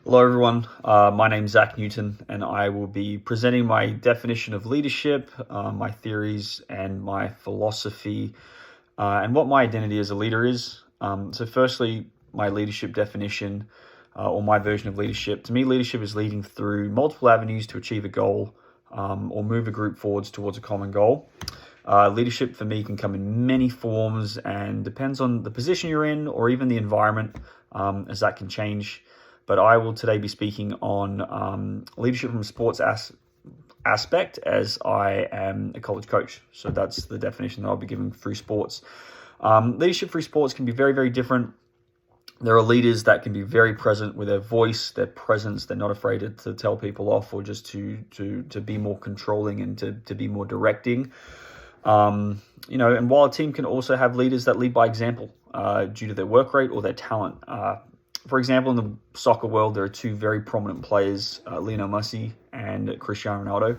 Hello, everyone. My name's Zach Newton, and I will be presenting my definition of leadership, my theories, and my philosophy, and what my identity as a leader is. Firstly, my leadership definition, or my version of leadership. To me, leadership is leading through multiple avenues to achieve a goal, or move a group forwards towards a common goal. Leadership for me can come in many forms and depends on the position you're in or even the environment, as that can change. But I will today be speaking on leadership from a sports aspect, as I am a college coach. So that's the definition that I'll be giving through sports. Leadership through sports can be very, very different. There are leaders that can be very present with their voice, their presence. They're not afraid to tell people off or just to be more controlling and to be more directing. And while a team can also have leaders that lead by example due to their work rate or their talent. For example, in the soccer world, there are two very prominent players, Lionel Messi and Cristiano Ronaldo.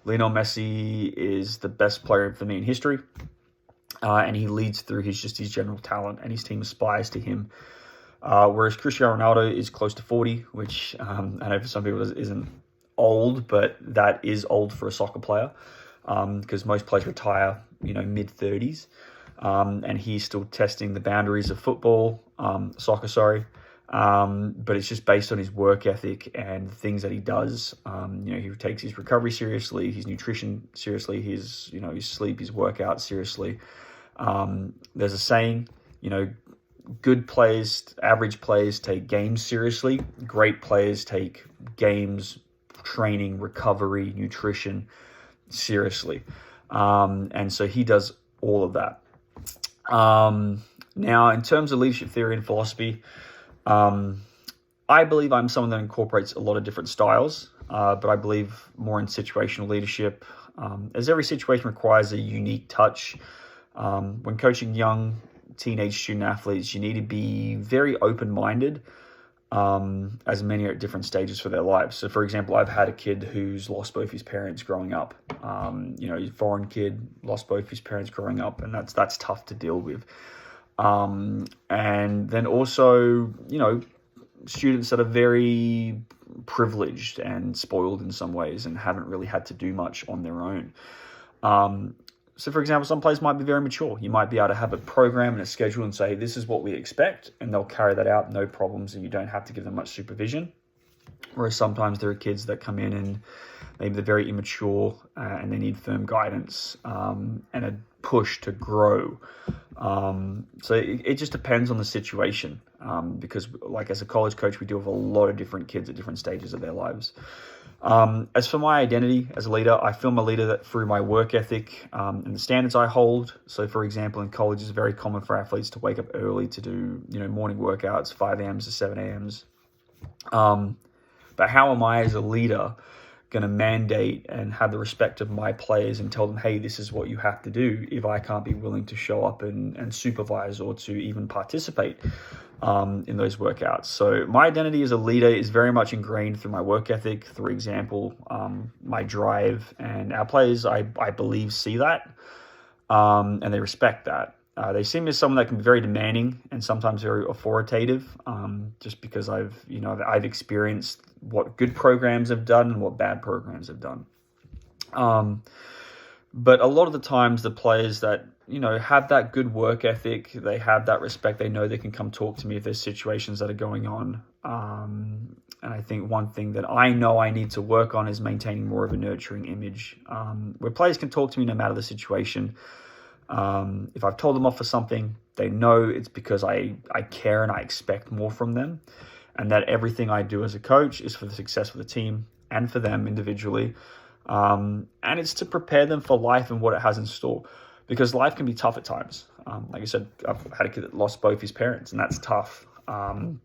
Lionel Messi is the best player for me in history, and he leads through his general talent, and his team aspires to him. Whereas Cristiano Ronaldo is close to 40, which I know for some people isn't old, but that is old for a soccer player, because most players retire, mid-30s, and he's still testing the boundaries of soccer. But it's just based on his work ethic and the things that he does. He takes his recovery seriously, his nutrition seriously, his sleep, his workout seriously. There's a saying, good players, average players take games seriously. Great players take games, training, recovery, nutrition seriously. And so he does all of that. Now, in terms of leadership theory and philosophy, I believe I'm someone that incorporates a lot of different styles, but I believe more in situational leadership, as every situation requires a unique touch. When coaching young teenage student athletes, you need to be very open-minded, as many are at different stages for their lives. So, for example, I've had a kid who's lost both his parents growing up. He's a foreign kid, lost both his parents growing up, and that's tough to deal with. And then also, students that are very privileged and spoiled in some ways and haven't really had to do much on their own. So, for example, some players might be very mature. You might be able to have a program and a schedule and say, this is what we expect, and they'll carry that out, no problems, and you don't have to give them much supervision. Whereas sometimes there are kids that come in and maybe they're very immature and they need firm guidance and a push to grow. So it just depends on the situation, because like as a college coach, we deal with a lot of different kids at different stages of their lives. As for my identity as a leader, I feel I'm a leader that through my work ethic and the standards I hold. So, for example, in college, it's very common for athletes to wake up early to do morning workouts, 5 a.m. to 7 a.m. But how am I as a leader going to mandate and have the respect of my players and tell them, hey, this is what you have to do, if I can't be willing to show up and supervise or to even participate in those workouts? So my identity as a leader is very much ingrained through my work ethic, through example, my drive, and our players, I believe, see that and they respect that. They see me as someone that can be very demanding and sometimes very authoritative, just because I've experienced what good programs have done and what bad programs have done. But a lot of the times, the players that have that good work ethic, they have that respect. They know they can come talk to me if there's situations that are going on. And I think one thing that I know I need to work on is maintaining more of a nurturing image, where players can talk to me no matter the situation. If I've told them off for something, they know it's because I care and I expect more from them, and that everything I do as a coach is for the success of the team and for them individually. And it's to prepare them for life and what it has in store, because life can be tough at times. Like I said, I've had a kid that lost both his parents, and that's tough. And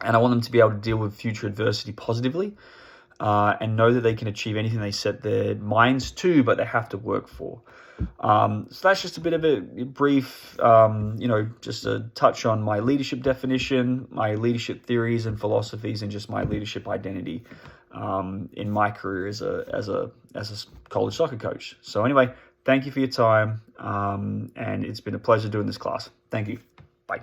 I want them to be able to deal with future adversity positively, and know that they can achieve anything they set their minds to, but they have to work for. So that's just a bit of a brief, just a touch on my leadership definition, my leadership theories and philosophies, and just my leadership identity in my career as a college soccer coach. So anyway, thank you for your time, and it's been a pleasure doing this class. Thank you. Bye.